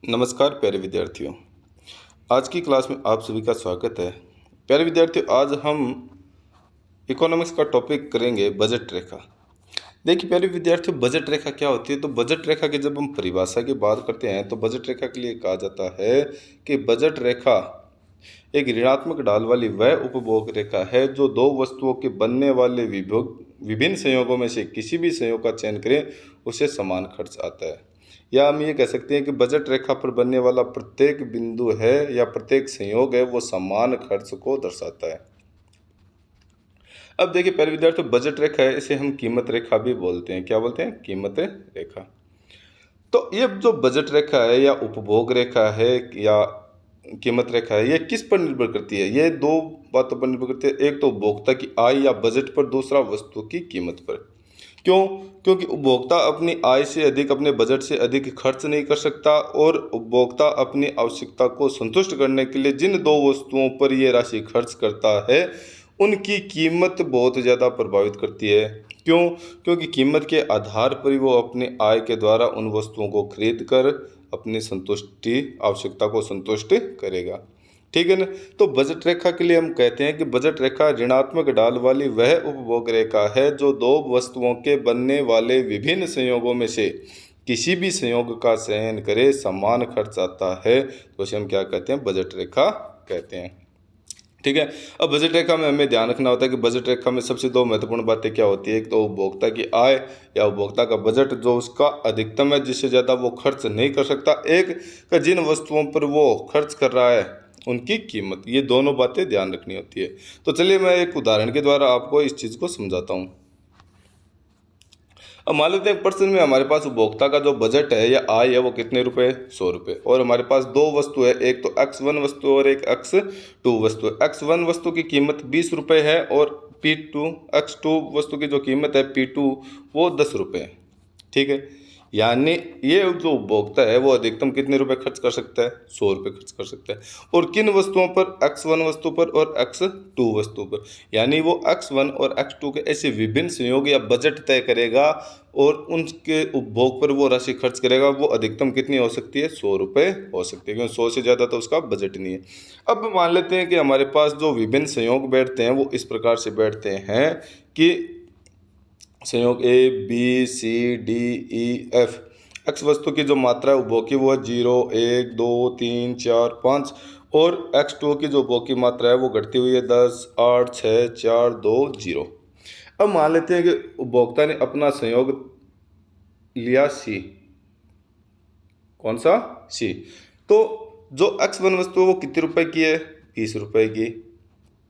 नमस्कार प्यारे विद्यार्थियों। आज की क्लास में आप सभी का स्वागत है। प्यारे विद्यार्थियों, आज हम इकोनॉमिक्स का टॉपिक करेंगे बजट रेखा। देखिए प्यारे विद्यार्थियों, बजट रेखा क्या होती है। तो बजट रेखा की जब हम परिभाषा की बात करते हैं तो बजट रेखा के लिए कहा जाता है कि बजट रेखा एक ऋणात्मक ढाल वाली वह उपभोग रेखा है जो दो वस्तुओं के बनने वाले विभिन्न संयोगों में से किसी भी संयोग का चयन करें उसे समान खर्च आता है। या हम ये कह सकते हैं कि बजट रेखा पर बनने वाला प्रत्येक बिंदु है या प्रत्येक संयोग है वो समान खर्च को दर्शाता है। अब देखिए प्यारे विद्यार्थियों, बजट रेखा है इसे हम कीमत रेखा भी बोलते हैं। क्या बोलते हैं? कीमत रेखा। तो ये जो बजट रेखा है या उपभोग रेखा है या कीमत रेखा है, ये किस पर निर्भर करती है? ये दो बातों पर निर्भर करती है। एक तो उपभोक्ता की आय या बजट पर, दूसरा वस्तु की कीमत पर। क्यों? क्योंकि उपभोक्ता अपनी आय से अधिक, अपने बजट से अधिक खर्च नहीं कर सकता और उपभोक्ता अपनी आवश्यकता को संतुष्ट करने के लिए जिन दो वस्तुओं पर ये राशि खर्च करता है उनकी कीमत बहुत ज़्यादा प्रभावित करती है। क्यों? क्योंकि कीमत के आधार पर ही वो अपनी आय के द्वारा उन वस्तुओं को खरीद कर अपनी आवश्यकता को संतुष्ट करेगा। ठीक है ना। तो बजट रेखा के लिए हम कहते हैं कि बजट रेखा ऋणात्मक ढाल वाली वह उपभोग रेखा है जो दो वस्तुओं के बनने वाले विभिन्न संयोगों में से किसी भी संयोग का चयन करे समान खर्च आता है। तो उसे हम क्या कहते हैं? बजट रेखा कहते हैं। ठीक है। अब बजट रेखा में हमें ध्यान रखना होता है कि बजट रेखा में सबसे दो महत्वपूर्ण बातें क्या होती है। एक तो उपभोक्ता की आय या उपभोक्ता का बजट जो उसका अधिकतम है, जिससे ज़्यादा वो खर्च नहीं कर सकता। एक का जिन वस्तुओं पर वो खर्च कर रहा है उनकी कीमत। ये दोनों बातें ध्यान रखनी होती है। तो चलिए मैं एक उदाहरण के द्वारा आपको इस चीज़ को समझाता हूँ। अब मान लेते हैं प्रश्न में हमारे पास उपभोक्ता का जो बजट है या आय है वो कितने रुपए? 100 रुपये। और हमारे पास दो वस्तु है, एक तो X1 वस्तु और एक X2 वस्तु। X1 वस्तु की कीमत 20 रुपये है और X2 वस्तु की जो कीमत है P2 वो 10 रुपये है। ठीक है। यानी ये जो उपभोक्ता है वो अधिकतम कितने रुपए खर्च कर सकता है? 100 रुपये खर्च कर सकता है। और किन वस्तुओं पर? X1 वस्तु पर और X2 वस्तु पर। यानी वो X1 और X2 के ऐसे विभिन्न संयोग या बजट तय करेगा और उनके उपभोग पर वो राशि खर्च करेगा। वो अधिकतम कितनी हो सकती है? 100 रुपये हो सकती है, क्योंकि 100 से ज़्यादा तो उसका बजट नहीं है। अब मान लेते हैं कि हमारे पास जो विभिन्न संयोग बैठते हैं वो इस प्रकार से बैठते हैं कि संयोग A B C D E F. X वस्तु की जो मात्रा है उपभोग की वो है 0, 1, 2, 3, 4, 5। और X2 की जो उपभोग की मात्रा है वो घटती हुई है 10, 8, 6, 4, 2, 0। अब मान लेते हैं कि उपभोक्ता ने अपना संयोग लिया सी। कौन सा? सी। तो जो X1 वस्तु है वो कितने रुपए की है? 20 रुपए की।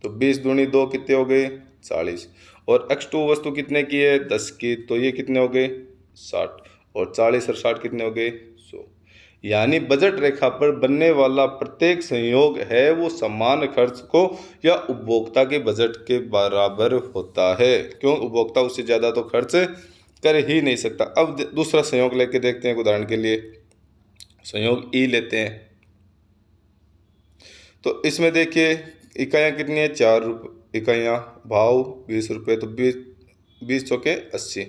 तो 20 दूनी 2 कितने हो गए? 40। और X2 वस्तु कितने की है? 10 की। तो ये कितने हो गए? 60। और 40 और 60 कितने हो गए? 100। यानी बजट रेखा पर बनने वाला प्रत्येक संयोग है वो समान खर्च को या उपभोक्ता के बजट के बराबर होता है। क्यों? उपभोक्ता उससे ज़्यादा तो खर्च कर ही नहीं सकता। अब दूसरा संयोग लेके देखते हैं। उदाहरण के लिए संयोग ई लेते हैं। तो इसमें देखिए इकाइयाँ कितनी है? 4 इकाइयाँ। भाव 20 रुपये। तो 20 चौके 80।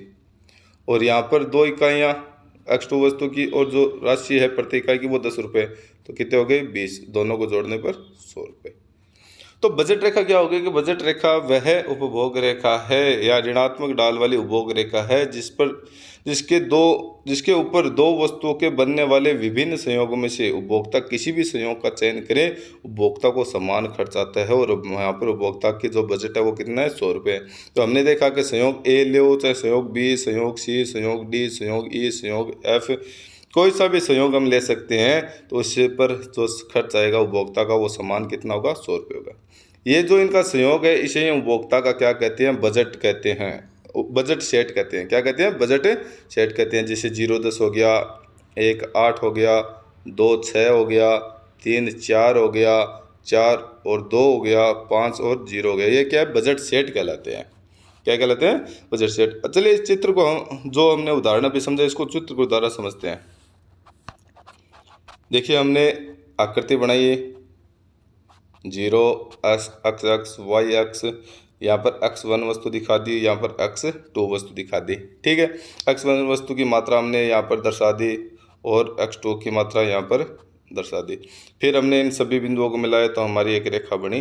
और यहाँ पर 2 इकाइयाँ X2 वस्तु की और जो राशि है प्रति इकाई की वो 10 रुपये। तो कितने हो गए? 20। दोनों को जोड़ने पर 100 रुपये। तो बजट रेखा क्या होगी कि बजट रेखा वह उपभोग रेखा है या ऋणात्मक ढाल वाली उपभोग रेखा है जिसके ऊपर दो वस्तुओं के बनने वाले विभिन्न संयोगों में से उपभोक्ता किसी भी संयोग का चयन करे उपभोक्ता को समान खर्च आता है। और यहाँ पर उपभोक्ता की जो बजट है वो कितना है? 100 रुपये। तो हमने देखा कि संयोग ए लो, चाहे संयोग बी, संयोग सी, संयोग डी, संयोग ई, संयोग एफ, कोई सा भी संयोग हम ले सकते हैं। तो उससे पर जो खर्च आएगा उपभोक्ता का वो समान कितना होगा? 100 रुपये होगा। ये जो इनका संयोग है इसे हम उपभोक्ता का क्या कहते हैं? बजट कहते हैं। बजट सेट कहते हैं। क्या कहते हैं? बजट सेट कहते हैं। जैसे 0 10 हो गया, 1 8 हो गया, 2 6 हो गया, 3 4 हो गया, 4 और 2 हो गया, 5 और 0 हो गया। ये क्या है? बजट सेट कहलाते हैं। क्या कहलाते हैं? Budget set. चलिए इस चित्र को हम जो हमने उदाहरण अभी समझा इसको चित्र के द्वारा समझते हैं। देखिए हमने आकृति बनाई है 0 x y x। यहाँ पर X1 वस्तु दिखा दी, यहाँ पर X2 वस्तु दिखा दी। ठीक है। X1 वस्तु की मात्रा हमने यहाँ पर दर्शा दी और x2 की मात्रा यहाँ पर दर्शा दी। फिर हमने इन सभी बिंदुओं को मिलाया तो हमारी एक रेखा बनी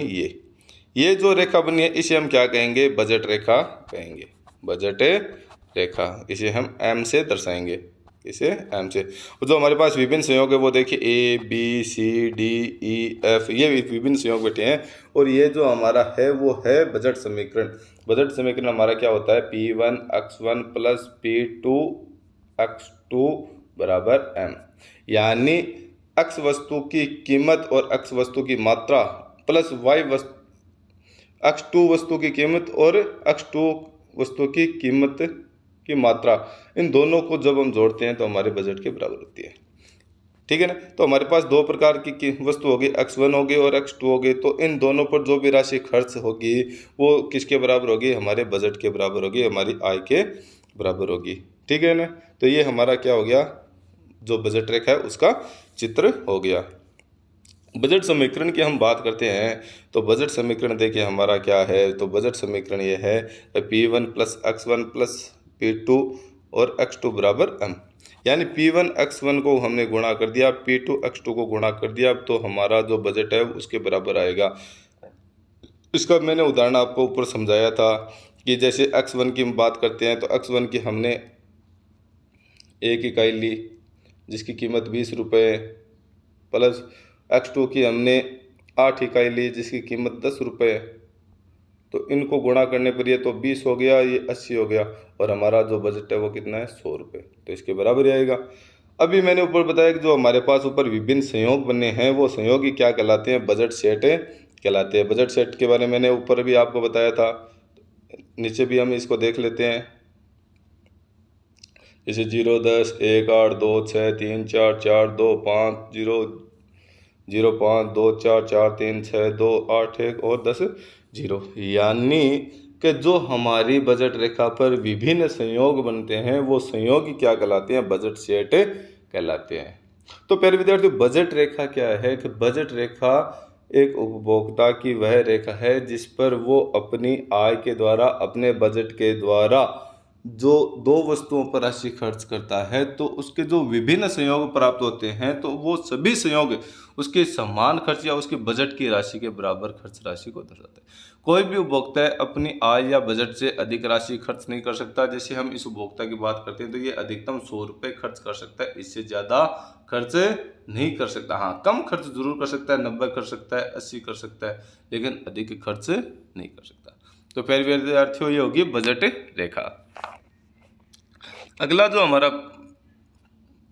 ये जो रेखा बनी है इसे हम क्या कहेंगे, बजट रेखा कहेंगे, बजट रेखा। इसे हम m से दर्शाएंगे, इसे m से। जो हमारे पास विभिन्न संयोग है वो देखिए A B C D E F, ये विभिन्न संयोग बैठे हैं। और ये जो हमारा है वो है बजट समीकरण। बजट समीकरण हमारा क्या होता है, P1 x1 plus P2 x2 बराबर m। यानी x वस्तु की कीमत और x वस्तु की मात्रा प्लस y वस्तु x2 वस्तु की कीमत और x2 वस्तु की कीमत की मात्रा, इन दोनों को जब हम जोड़ते हैं तो हमारे बजट के बराबर होती है। ठीक है ना। तो हमारे पास दो प्रकार की वस्तु होगी, x1 होगी और x2 होगी। तो इन दोनों पर जो भी राशि खर्च होगी वो किसके बराबर होगी, हमारे बजट के बराबर होगी, हमारी आय के बराबर होगी। ठीक है ना। तो ये हमारा क्या हो गया, जो बजट रेखा है उसका चित्र हो गया। बजट समीकरण की हम बात करते हैं तो बजट समीकरण देखिए हमारा क्या है। तो बजट समीकरण ये है P1 plus x1 plus P2 और x2 बराबर m। यानी P1 x1 को हमने गुणा कर दिया, P2 x2 को गुणा कर दिया, तो हमारा जो बजट है उसके बराबर आएगा। इसका मैंने उदाहरण आपको ऊपर समझाया था कि जैसे x1 की हम बात करते हैं तो x1 की हमने एक इकाई ली जिसकी कीमत 20 रुपये, प्लस x2 की हमने 8 इकाई ली जिसकी कीमत 10 रुपये। तो इनको गुणा करने पर ये तो 20 हो गया, ये 80 हो गया, और हमारा जो बजट है वो कितना है, 100 रुपये। तो इसके बराबर ही आएगा। अभी मैंने ऊपर बताया कि जो हमारे पास ऊपर विभिन्न संयोग बने हैं वो संयोग ही क्या कहलाते हैं, बजट सेट कहलाते हैं। बजट सेट के बारे में मैंने ऊपर भी आपको बताया था, नीचे भी हम इसको देख लेते हैं। जैसे 0 10 1 8 2 6 3 4 4 2 5 0 0 5 2 4 4 3 6 2 8 1 और 10 0। यानी कि जो हमारी बजट रेखा पर विभिन्न संयोग बनते हैं वो संयोग क्या कहलाते हैं, बजट सेट कहलाते हैं। तो प्यारे विद्यार्थी, बजट रेखा क्या है कि बजट रेखा एक उपभोक्ता की वह रेखा है जिस पर वो अपनी आय के द्वारा, अपने बजट के द्वारा जो दो वस्तुओं पर राशि खर्च करता है तो उसके जो विभिन्न संयोग प्राप्त होते हैं तो वो सभी संयोग उसके समान खर्च या उसके बजट की राशि के बराबर खर्च राशि को दर्शाते हैं। कोई भी उपभोक्ता अपनी आय या बजट से अधिक राशि खर्च नहीं कर सकता। जैसे हम इस उपभोक्ता की बात करते हैं तो ये अधिकतम 100 रुपये खर्च कर सकता है, इससे ज़्यादा खर्च नहीं कर सकता। हाँ, कम खर्च जरूर कर सकता है, 90 कर सकता है, 80 कर सकता है, लेकिन अधिक खर्च नहीं कर सकता। तो प्यारे विद्यार्थियों, ये होगी बजट रेखा। अगला जो हमारा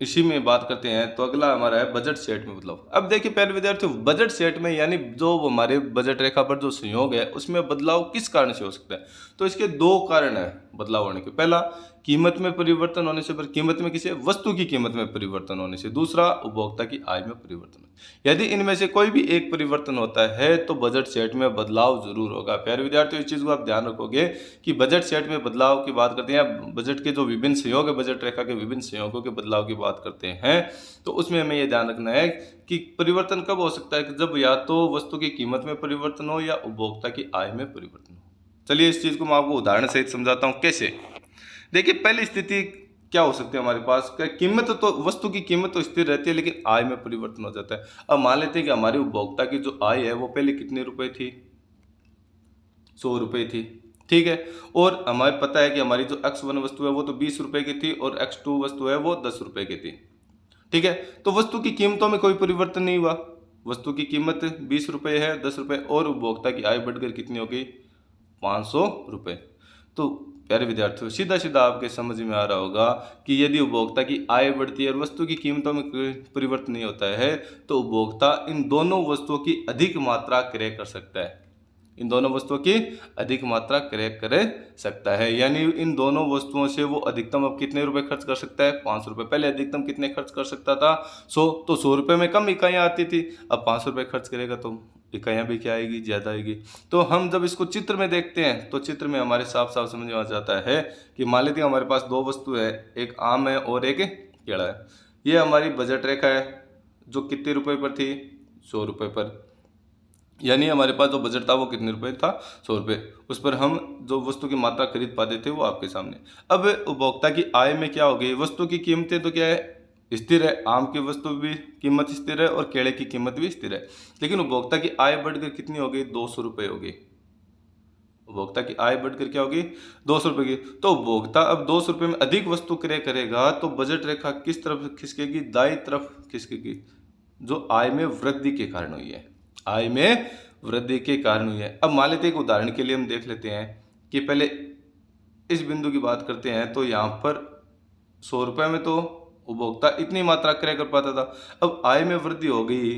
इसी में बात करते हैं तो अगला हमारा है बजट सेट में बदलाव। अब देखिए प्यारे विद्यार्थियों, बजट सेट में यानी जो हमारे बजट रेखा पर जो संयोग है उसमें बदलाव किस कारण से हो सकता है। तो इसके दो कारण है बदलाव होने के। पहला, कीमत में परिवर्तन होने से, पर कीमत में किसी वस्तु की कीमत में परिवर्तन होने से। दूसरा, उपभोक्ता की आय में परिवर्तन। यदि इनमें से कोई भी एक परिवर्तन होता है तो बजट सेट में बदलाव जरूर होगा। प्यारे विद्यार्थियों, इस चीज़ को आप ध्यान रखोगे कि बजट सेट में बदलाव की बात करते हैं, बजट के जो विभिन्न संयोग है, बजट रेखा के विभिन्न संयोगों के बदलाव की बात करते हैं तो उसमें हमें यह ध्यान रखना है कि परिवर्तन कब हो सकता है कि जब या तो वस्तु की कीमत में परिवर्तन हो या उपभोक्ता की आय में परिवर्तन हो। चलिए इस चीज़ को मैं आपको उदाहरण सहित समझाता हूँ कैसे। देखिए, पहली स्थिति क्या हो सकती है हमारे पास, कीमत तो, वस्तु की कीमत तो स्थिर रहती है लेकिन आय में परिवर्तन हो जाता है। अब मान लेते हैं कि हमारी उपभोक्ता की जो आय है वो पहले कितने रुपए थी, 100 रुपये थी। ठीक है, और हमें पता है कि हमारी जो x1 वस्तु है वो तो 20 रुपए की थी और x2 वस्तु है वो 10 रुपए की थी। ठीक है, तो वस्तु की कीमतों में कोई परिवर्तन नहीं हुआ। वस्तु की कीमत 20 रुपये है, 10 रुपये, और उपभोक्ता की आय बढ़कर कितनी हो गई, 500 रुपये। तो प्यारे विद्यार्थियों, सीधा सीधा आपके समझ में आ रहा होगा कि यदि उपभोक्ता की आय बढ़ती है और वस्तु की कीमतों में कोई परिवर्तन नहीं होता है तो उपभोक्ता इन दोनों वस्तुओं की अधिक मात्रा क्रय कर सकता है। इन दोनों वस्तुओं की अधिक मात्रा क्रय कर सकता है। यानी इन दोनों वस्तुओं से वो अधिकतम अब कितने रुपए खर्च कर सकता है, 500 रुपये। पहले अधिकतम कितने खर्च कर सकता था, 100। तो 100 रुपये में कम इकाइयाँ आती थी, अब 500 रुपये खर्च करेगा तो इकाइयाँ भी क्या आएगी, ज़्यादा आएगी। तो हम जब इसको चित्र में देखते हैं तो चित्र में हमारे साफ साफ समझ में आ जाता है कि मान लेते हैं हमारे पास दो वस्तु है, एक आम है और एक केला है। ये हमारी बजट रेखा है जो कितने रुपए पर थी, 100 रुपये पर। यानी हमारे पास जो बजट था वो कितने रुपए था, 100 रुपये। उस पर हम जो वस्तु की मात्रा खरीद पाते थे वो आपके सामने। अब उपभोक्ता की आय में क्या हो गई, वस्तु की कीमतें तो क्या है स्थिर है, आम की वस्तु भी कीमत स्थिर है और केले की कीमत भी स्थिर है। लेकिन उपभोक्ता की आय बढ़कर कितनी हो गई? 200 रुपये हो गई। उपभोक्ता की आय बढ़कर क्या होगी? 200 रुपये की। तो उपभोक्ता अब 200 रुपये में अधिक वस्तु क्रय करेगा तो बजट रेखा किस तरफ खिसकेगी? दाईं तरफ खिसकेगी, जो आय में वृद्धि के कारण हुई है। आय में वृद्धि के कारण हुई है। अब मान लेते हैं एक उदाहरण के लिए हम देख लेते हैं कि पहले इस बिंदु की बात करते हैं। तो यहाँ पर 100 रुपये में तो उपभोक्ता इतनी मात्रा क्रय कर पाता था। अब आय में वृद्धि हो गई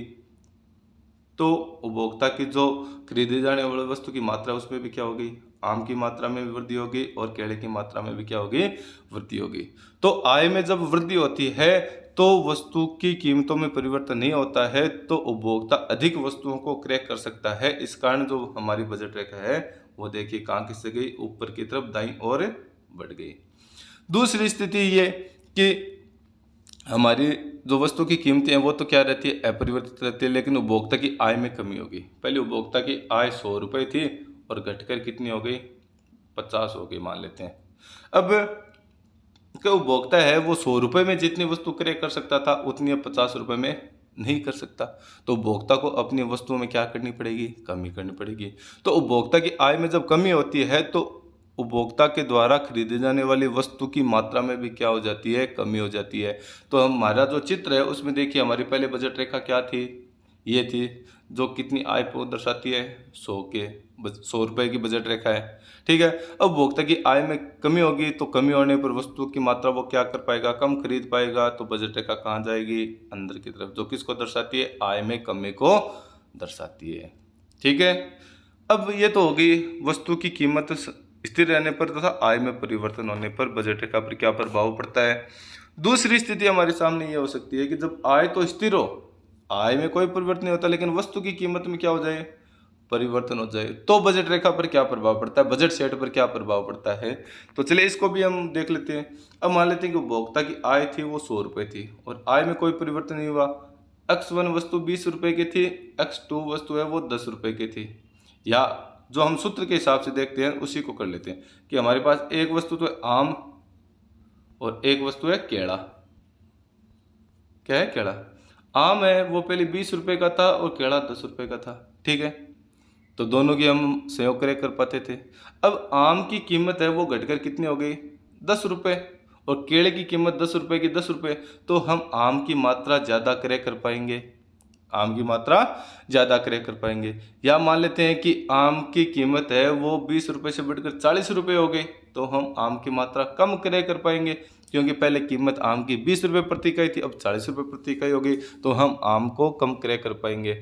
तो उपभोक्ता की जो खरीदे जाने वाली वस्तु की मात्रा उसमें भी क्या होगी? आम की मात्रा में भी वृद्धि होगी और केले की मात्रा में भी क्या होगी? वृद्धि होगी। तो आय में जब वृद्धि होती है तो वस्तु की कीमतों में परिवर्तन नहीं होता है, तो उपभोक्ता अधिक वस्तुओं को क्रय कर सकता है। इस कारण जो हमारी बजट रेखा है वो देखिए कहाँ खिसक गई? ऊपर की तरफ दाईं ओर बढ़ गई। दूसरी स्थिति ये कि हमारी जो वस्तु की कीमतें हैं वो तो क्या रहती है? अपरिवर्तित रहती है, लेकिन उपभोक्ता की आय में कमी होगी। पहले उपभोक्ता की आय 100 रुपये थी और घटकर कितनी हो गई? 50 हो गई मान लेते हैं। अब जो उपभोक्ता है वो 100 रुपये में जितनी वस्तु क्रय कर सकता था उतनी अब 50 रुपये में नहीं कर सकता। तो उपभोक्ता को अपनी वस्तुओं में क्या करनी पड़ेगी? कमी करनी पड़ेगी। तो उपभोक्ता की आय में जब कमी होती है तो उपभोक्ता के द्वारा खरीदे जाने वाली वस्तु की मात्रा में भी क्या हो जाती है? कमी हो जाती है। तो हमारा जो चित्र है उसमें देखिए हमारी पहले बजट रेखा क्या थी? ये थी, जो कितनी आय को दर्शाती है? 100 रुपये की बजट रेखा है। ठीक है। अब उपभोक्ता की आय में कमी होगी तो कमी होने पर वस्तु की मात्रा वो क्या कर पाएगा? कम खरीद पाएगा। तो बजट रेखा कहाँ जाएगी? अंदर की तरफ, जो किसको दर्शाती है? आय में कमी को दर्शाती है। ठीक है। अब ये तो होगी वस्तु की कीमत स्थिर रहने पर तथा आय में परिवर्तन होने पर बजट रेखा पर क्या प्रभाव पड़ता है। दूसरी स्थिति हमारे सामने ये हो सकती है कि जब आय तो स्थिर हो, आय में कोई परिवर्तन नहीं होता, लेकिन वस्तु की कीमत में क्या हो जाए? परिवर्तन हो जाए, तो बजट रेखा पर क्या प्रभाव पड़ता है? बजट सेट पर क्या प्रभाव पड़ता है? तो चलिए इसको भी हम देख लेते हैं। अब मान लेते हैं कि उपभोक्ता की आय थी वो 100 रुपये थी और आय में कोई परिवर्तन नहीं हुआ। x1 वस्तु 20 रुपये की थी, x2 वस्तु है वो 10 रुपये की थी। या जो हम सूत्र के हिसाब से देखते हैं उसी को कर लेते हैं कि हमारे पास एक वस्तु तो है आम और एक वस्तु है केला। क्या है? केला। आम है वो पहले 20 रुपये का था और केला 10 रुपये का था। ठीक है। तो दोनों की हम संयोग क्रय कर पाते थे। अब आम की कीमत है वो घटकर कितनी हो गई? 10 रुपये और केले की कीमत 10 रुपये की 10 रुपये। तो हम आम की मात्रा ज़्यादा क्रय कर पाएंगे। आम की मात्रा ज़्यादा क्रय कर पाएंगे। या मान लेते हैं कि आम की कीमत है वो 20 रुपये से बढ़कर 40 रुपये हो गई, तो हम आम की मात्रा कम क्रय कर पाएंगे, क्योंकि पहले कीमत आम की 20 रुपये प्रति इकाई थी, अब 40 रुपये प्रति इकाई हो गई, तो हम आम को कम क्रय कर पाएंगे।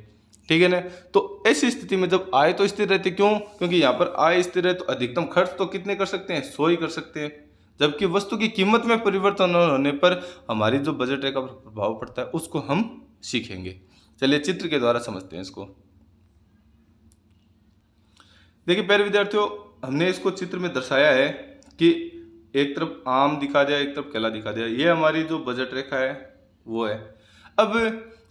ठीक है ना। तो ऐसी स्थिति में जब आय तो स्थिर रहती, क्यों? क्योंकि यहाँ पर आय स्थिर है तो अधिकतम खर्च तो कितने कर सकते हैं? 100 ही कर सकते हैं। जबकि वस्तु की कीमत में परिवर्तन न होने पर हमारी जो बजट रेखा पर प्रभाव पड़ता है उसको हम सीखेंगे। चलिए चित्र के द्वारा समझते हैं इसको। देखिए प्यारे विद्यार्थियों, हमने इसको चित्र में दर्शाया है कि एक तरफ आम दिखा दिया, एक तरफ केला दिखा दिया। ये हमारी जो बजट रेखा है वो है। अब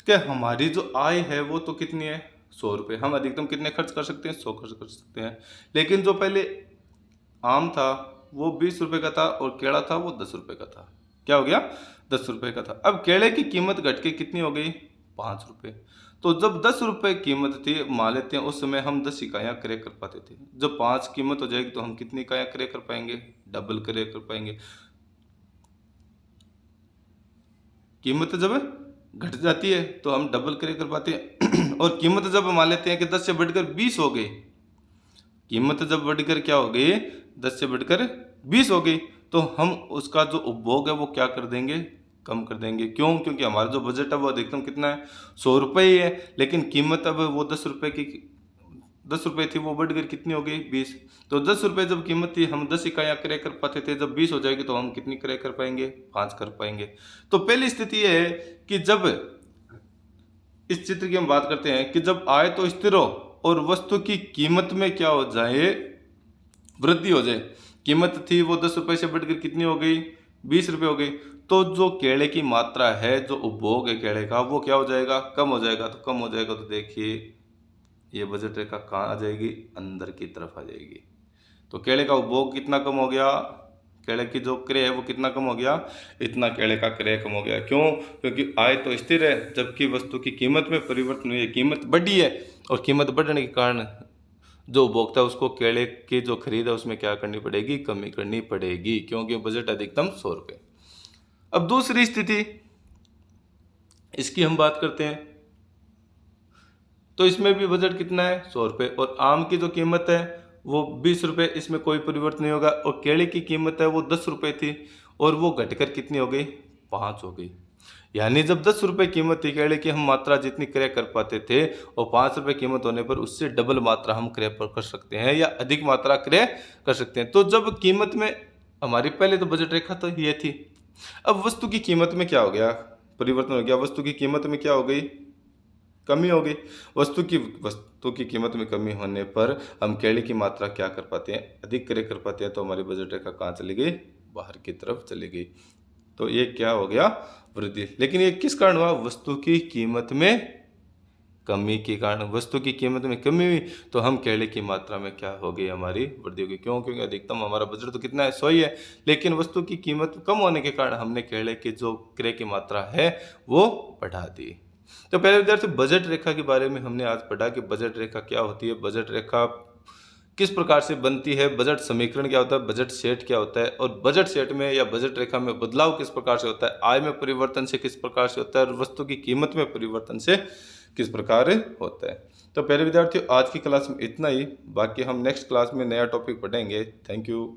क्या हमारी जो आय है वो तो कितनी है? 100 रुपये। हम अधिकतम कितने खर्च कर सकते हैं? 100 खर्च कर सकते हैं। लेकिन जो पहले आम था वो 20 रुपये का था और केला था वो 10 रुपये का था। क्या हो गया? 10 रुपये का था। अब केले की कीमत घट के कितनी हो गई? 5 रुपये। तो जब 10 रुपये कीमत थी, मान लेते हैं उस समय हम 10 इकाइयाँ क्रय कर पाते थे। जब 5 कीमत हो जाएगी तो हम कितनी इकाइयाँ क्रय कर पाएंगे? डबल क्रय कर पाएंगे। कीमत जब घट जाती है तो हम डबल क्रय कर पाते हैं और कीमत जब मान लेते हैं कि 10 से बढ़कर 20 हो गई, कीमत जब बढ़कर क्या हो गई? 10 से बढ़कर 20 हो गई, तो हम उसका जो उपभोग है वो क्या कर देंगे? कम कर देंगे। क्यों? क्योंकि हमारा जो बजट है वो अधिकतम कितना है? 100 रुपये ही है, लेकिन कीमत अब वो 10 रुपये की 10 रुपये थी वो बढ़कर कितनी हो गई? 20। तो 10 रुपये जब कीमत थी हम 10 इकाइयाँ क्रय कर पाते थे, जब 20 हो जाएगी तो हम कितनी क्रय कर पाएंगे? 5 कर पाएंगे। तो पहली स्थिति ये है कि जब इस चित्र की हम बात करते हैं कि जब आय तो स्थिर हो और वस्तु की कीमत में क्या हो जाए? वृद्धि हो जाए। कीमत थी वो 10 रुपये से बढ़कर कितनी हो गई? 20 रुपये हो गई। तो जो केले की मात्रा है, जो उपभोग है केले का, वो क्या हो जाएगा? कम हो जाएगा। तो कम हो जाएगा तो देखिए ये बजट रेखा कहाँ आ जाएगी? अंदर की तरफ आ जाएगी। तो केले का उपभोग कितना कम हो गया? केले की जो क्रय है वो कितना कम हो गया, इतना केले का क्रय कम हो गया। क्यों? क्योंकि आय तो स्थिर है, जबकि वस्तु की कीमत में परिवर्तन हुई है, कीमत बढ़ी है, और कीमत बढ़ने के कारण जो उपभोक्ता है उसको केले की जो खरीद है उसमें क्या करनी पड़ेगी, कमी करनी पड़ेगी, क्योंकि बजट अधिकतम 100 रुपये। अब दूसरी स्थिति इसकी हम बात करते हैं, तो इसमें भी बजट कितना है, 100 रुपये, और आम की जो कीमत है वो 20 रुपये, इसमें कोई परिवर्तन नहीं होगा, और केले की कीमत है वो 10 रुपये थी, और वो घटकर कितनी हो गई, 5 हो गई। यानी जब 10 रुपये कीमत थी केले की, हम मात्रा जितनी क्रय कर पाते थे, और 5 रुपये कीमत होने पर उससे डबल मात्रा हम क्रय कर सकते हैं, या अधिक मात्रा क्रय कर सकते हैं। तो जब कीमत में हमारी पहले तो बजट रेखा तो ये थी, अब वस्तु की कीमत में क्या हो गया, परिवर्तन हो गया, वस्तु की कीमत में क्या हो गई, कमी हो गई। वस्तु की कीमत में कमी होने पर हम केले की मात्रा क्या कर पाते हैं, अधिक क्रय कर पाते हैं, तो हमारी बजट रेखा कहाँ चली गई, बाहर की तरफ चली गई। तो ये क्या हो गया, वृद्धि। लेकिन ये किस कारण हुआ, वस्तु की कीमत में कमी के कारण। वस्तु की कीमत में कमी हुई तो हम केले की मात्रा में क्या हो गई, हमारी वृद्धि हो गई। क्यों? क्योंकि अधिकतम हमारा बजट तो कितना है, 100 ही है, लेकिन वस्तु की कीमत कम होने के कारण हमने केले की जो क्रय की मात्रा है वो बढ़ा दी। तो पहले विद्यार्थी बजट रेखा के बारे में हमने आज पढ़ा कि बजट रेखा क्या होती है, बजट रेखा किस प्रकार से बनती है, बजट समीकरण क्या होता है, बजट सेट क्या होता है, और बजट सेट में या बजट रेखा में बदलाव किस प्रकार से होता है, आय में परिवर्तन से किस प्रकार से होता है, और वस्तु की कीमत में परिवर्तन से किस प्रकार होता है। तो पहले विद्यार्थियों आज की क्लास में इतना ही, बाकी हम नेक्स्ट क्लास में नया टॉपिक पढ़ेंगे। Thank you.